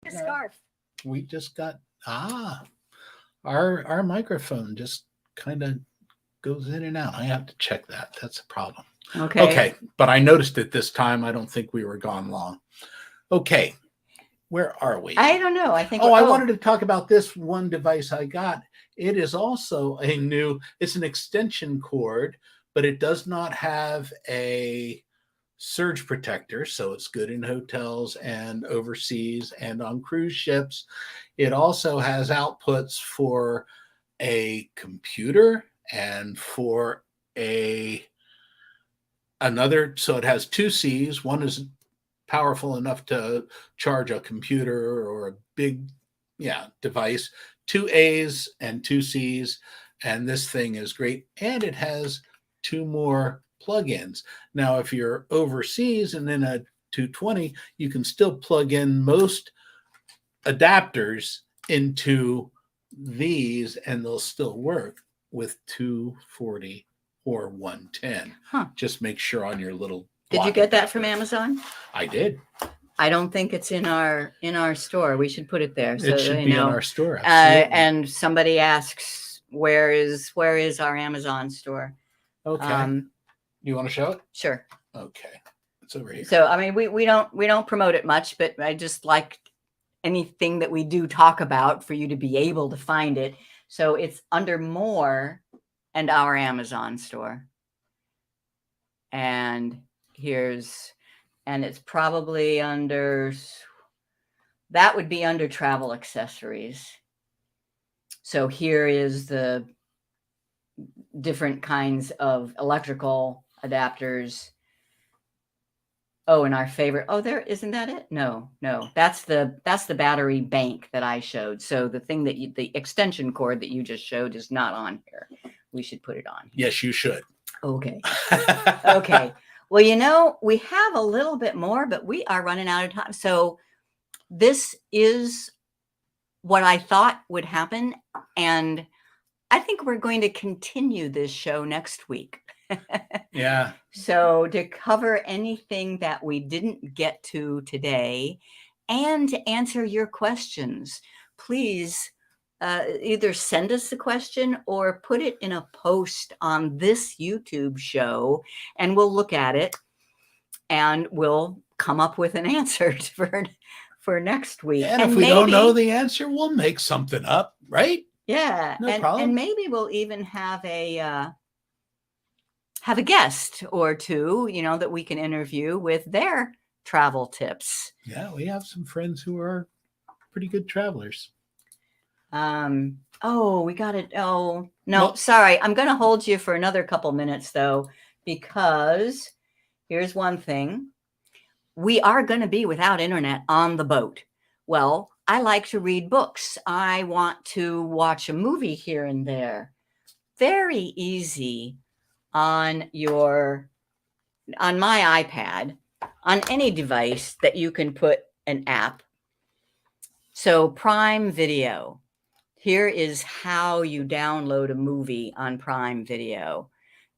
A scarf. We just got our microphone just kind of goes in and out. I have to check that. That's a problem. Okay, but I noticed it this time. I don't think we were gone long. Okay, where are we? I don't know. I think. I wanted to talk about this one device I got. It is also it's an extension cord, but it does not have a surge protector, so it's good in hotels and overseas and on cruise ships. It also has outputs for a computer and for another, so it has two C's. One is powerful enough to charge a computer or a big device, two A's and two C's, and this thing is great. And it has two more plug-ins. Now, if you're overseas and in a 220, you can still plug in most adapters into these and they'll still work with 240 or 110. Just make sure on your little. Did you get that from Amazon? I did. I don't think it's in our store. We should put it there. So it should be in our store. And somebody asks, where is our Amazon store? Okay. You want to show it? Sure. Okay. It's over here. So, I mean, we don't promote it much, but I just like anything that we do talk about for you to be able to find it. So it's under More and our Amazon store. And it's probably that would be under travel accessories. So here is the different kinds of electrical adapters. Oh, and our favorite. Oh, there isn't that it? No, that's the battery bank that I showed. So the thing that the extension cord that you just showed is not on here. We should put it on here. Yes, you should. Okay. Okay. Well, we have a little bit more, but we are running out of time. So this is what I thought would happen, and I think we're going to continue this show next week. Yeah. So to cover anything that we didn't get to today and to answer your questions, please either send us the question or put it in a post on this YouTube show, and we'll look at it and we'll come up with an answer for next week. And if we don't know the answer, we'll make something up, right? Yeah. No problem. And maybe we'll even have a guest or two, that we can interview with their travel tips. Yeah, we have some friends who are pretty good travelers. We got it. Oh, no, well, sorry. I'm going to hold you for another couple minutes though, because here's one thing. We are going to be without internet on the boat. Well, I like to read books. I want to watch a movie here and there. Very easy on my iPad, on any device that you can put an app. So Prime Video. Here is how you download a movie on Prime Video.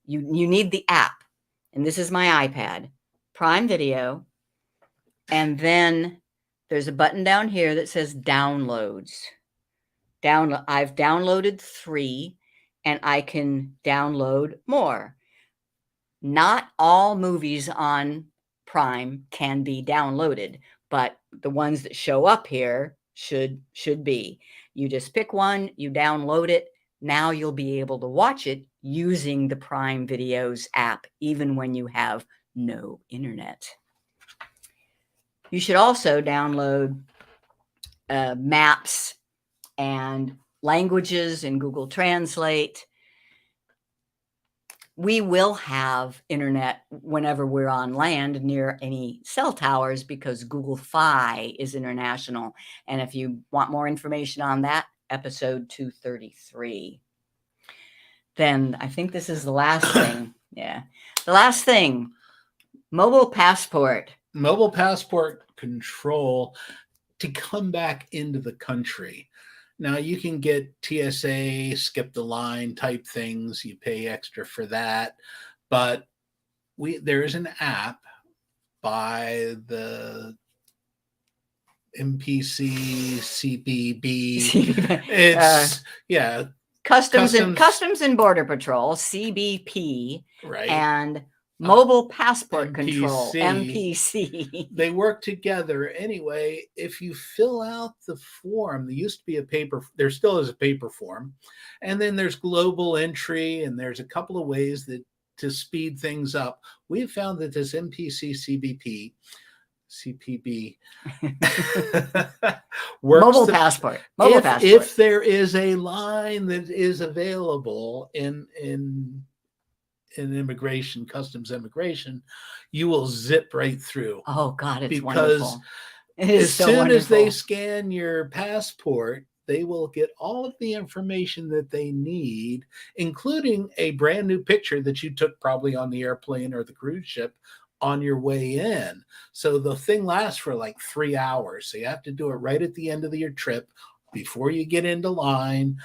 You need the app, and this is my iPad, Prime Video, and then there's a button down here that says downloads. I've downloaded 3, and I can download more. Not all movies on Prime can be downloaded, but the ones that show up here should be. You just pick one, you download it. Now you'll be able to watch it using the Prime Videos app, even when you have no internet. You should also download maps and languages in Google Translate. We will have internet whenever we're on land near any cell towers because Google Fi is international. And if you want more information on that, episode 233. Then I think this is the last thing. Yeah. The last thing, mobile passport. Mobile passport control to come back into the country. Now you can get TSA, skip the line type things. You pay extra for that. But there's an app by the MPC CBB. It's Customs and Border Patrol, CBP, right? And Mobile Passport Control, MPC. They work together. Anyway, if you fill out the form, there used to be there still is a paper form. And then there's global entry, and there's a couple of ways to speed things up. We've found that this MPC CPB works. Mobile passport. If there is a line that is available in customs immigration, you will zip right through. Oh God, it's because wonderful. It is as so soon wonderful. as they scan your passport, they will get all of the information that they need, including a brand new picture that you took probably on the airplane or the cruise ship on your way in. So the thing lasts for like 3 hours. So you have to do it right at the end of your trip before you get into line.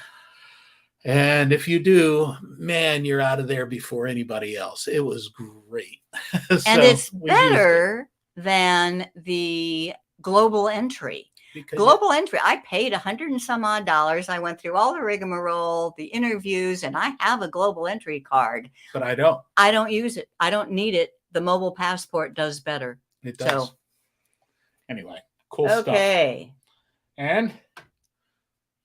And if you do, man, you're out of there before anybody else. It was great. And it's better than the global entry. Global entry, I paid $100 and some odd. I went through all the rigmarole, the interviews, and I have a global entry card. But I don't. I don't use it. I don't need it. The mobile passport does better. It does. So, anyway, cool stuff. Okay. And?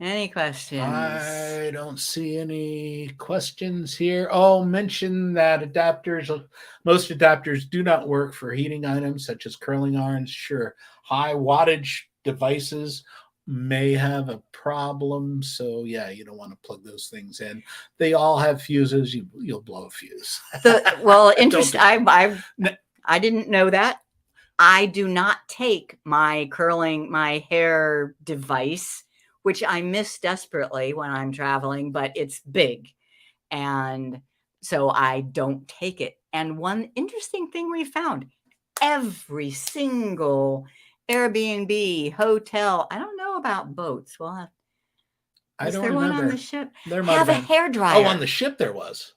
Any questions? I don't see any questions here. Oh, mention that most adapters do not work for heating items such as curling irons. Sure, high wattage devices may have a problem. So yeah, you don't want to plug those things in. They all have fuses. You'll blow a fuse. Well, Don't interesting. do it. I didn't know that. I do not take my hair device, which I miss desperately when I'm traveling, but it's big. And so I don't take it. And one interesting thing we found, every single Airbnb, hotel, I don't know about boats. Well, I was don't there one on the remember. ship? There might Have have a been. hair dryer. Oh, on the ship there was.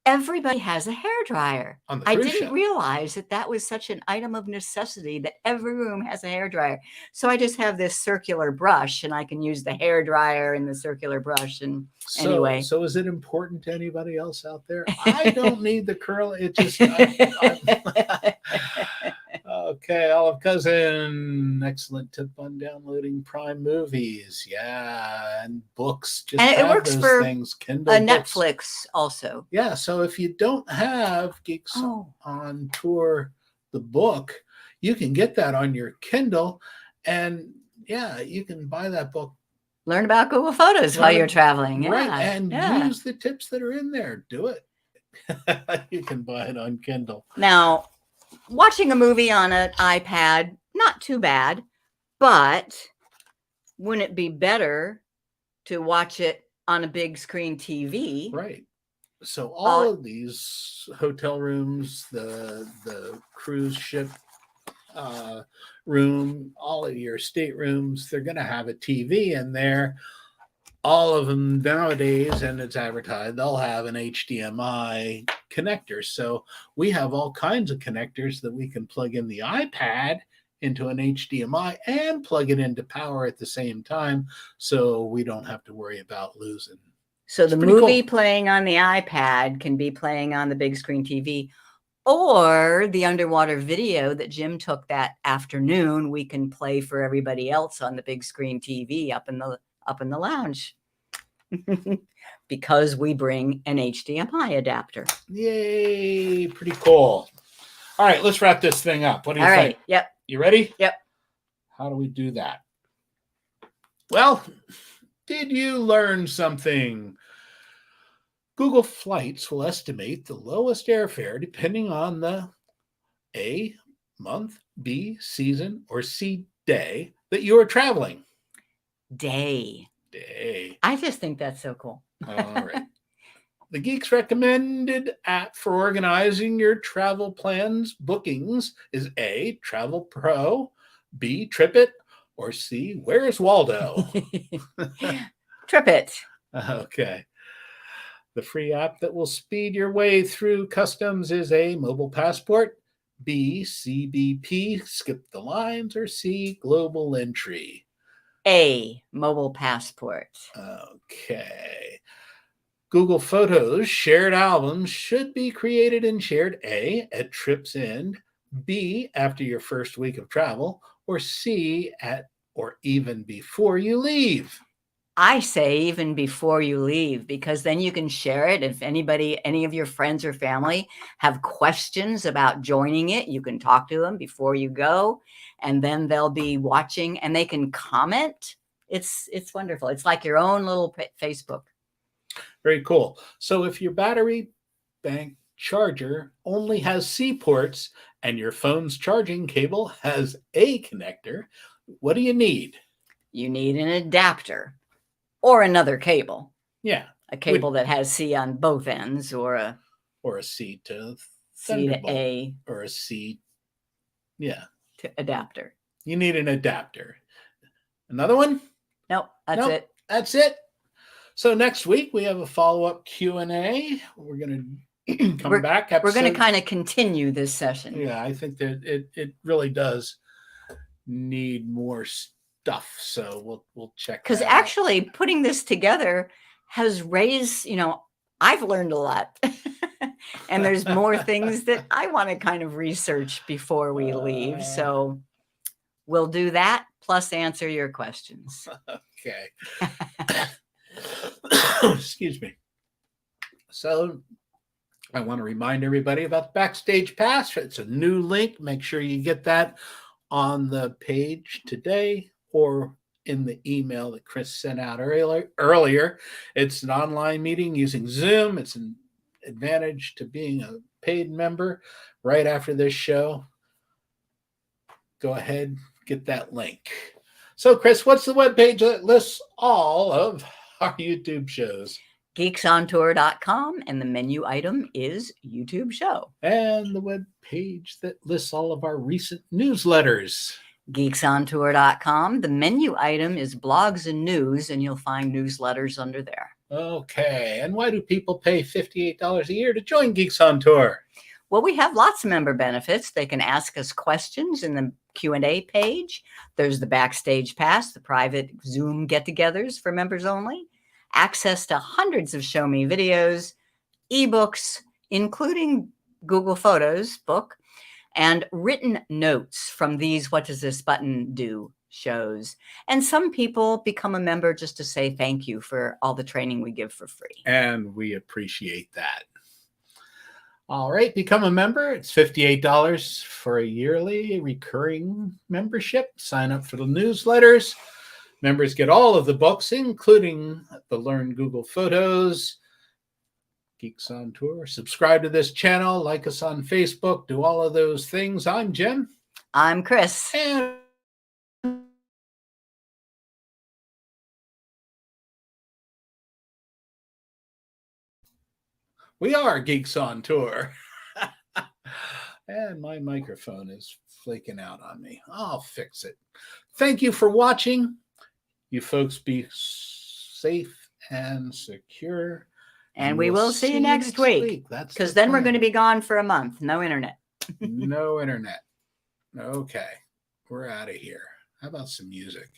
Everybody has a hair dryer. On the I cruise didn't ship. realize that was such an item of necessity that every room has a hair dryer. So I just have this circular brush and I can use the hair dryer and the circular brush. And anyway. So is it important to anybody else out there? I don't need the curl. It just, okay. Olive Cousin, excellent tip on downloading Prime movies. Yeah. And books. Just And it have works those for things. Kindle a books. Netflix also. Yeah. So if you don't have Geeks on Tour, the book, you can get that on your Kindle. And yeah, you can buy that book. Learn about Google Photos while you're traveling. Right. Yeah. And yeah. use the tips that are in there. Do it. You can buy it on Kindle. Now, watching a movie on an iPad, not too bad, but wouldn't it be better to watch it on a big screen TV? Right. So all of these hotel rooms, the cruise ship room, all of your staterooms, they're going to have a TV in there. All of them nowadays, and it's advertised, they'll have an HDMI connector. So we have all kinds of connectors that we can plug in the iPad into an HDMI and plug it into power at the same time. So we don't have to worry about losing. So the movie playing on the iPad can be playing on the big screen TV, or the underwater video that Jim took that afternoon, we can play for everybody else on the big screen TV up in the lounge. Because we bring an HDMI adapter. Yay, pretty cool. All right, let's wrap this thing up. What do you think? All right, yep. You ready? Yep. How do we do that? Well, did you learn something? Google Flights will estimate the lowest airfare depending on the A, month, B, season, or C, day that you are traveling. Day. I just think that's so cool. All right. The Geeks recommended app for organizing your travel plans bookings is A, Travel Pro, B, Tripit, or C, Where's Waldo? Tripit. Okay. The free app that will speed your way through customs is A, Mobile Passport, B, CBP, Skip the Lines, or C, Global Entry. A, Mobile Passport. Okay. Google Photos shared albums should be created and shared A, at trip's end, B, after your first week of travel, or C, at or even before you leave. I say even before you leave, because then you can share it. If any of your friends or family have questions about joining it, you can talk to them before you go, and then they'll be watching and they can comment. It's wonderful. It's like your own little Facebook. Very cool. So if your battery bank charger only has C ports and your phone's charging cable has A connector, what do you need? You need an adapter or another cable. Yeah. A cable that has C on both ends, or a C to C to A, or a C. Yeah. To adapter. You need an adapter. Another one? Nope, that's it. That's it. So next week we have a follow-up Q&A. We're going to come back. We're going to kind of continue this session. Yeah, I think that it really does need more stuff. So we'll check. Because actually putting this together has raised, I've learned a lot. And there's more things that I want to kind of research before we leave. So we'll do that, plus answer your questions. Okay. Excuse me. So I want to remind everybody about the Backstage Pass. It's a new link. Make sure you get that on the page today or in the email that Chris sent out earlier. It's an online meeting using Zoom. It's an advantage to being a paid member. Right after this show, go ahead, get that link. So, Chris, what's the webpage that lists all of our YouTube shows? geeksontour.com, and the menu item is YouTube show. And the web page that lists all of our recent newsletters. geeksontour.com. The menu item is blogs and news, and you'll find newsletters under there. Okay. And why do people pay $58 a year to join Geeks on Tour? Well, we have lots of member benefits. They can ask us questions in the Q&A page. There's the backstage pass, the private Zoom get-togethers for members only, access to hundreds of Show Me videos, ebooks, including Google Photos book, and written notes from these What Does This Button Do shows. And some people become a member just to say thank you for all the training we give for free. And we appreciate that. All right, become a member. It's $58 for a yearly recurring membership. Sign up for the newsletters. Members get all of the books, including the Learn Google Photos, Geeks on Tour. Subscribe to this channel, like us on Facebook, do all of those things. I'm Jim. I'm Chris. And we are Geeks on Tour. And my microphone is flaking out on me. I'll fix it. Thank you for watching. You folks be safe and secure. And we will see you next week. Because then we're going to be gone for a month. No internet. No internet. Okay. We're out of here. How about some music?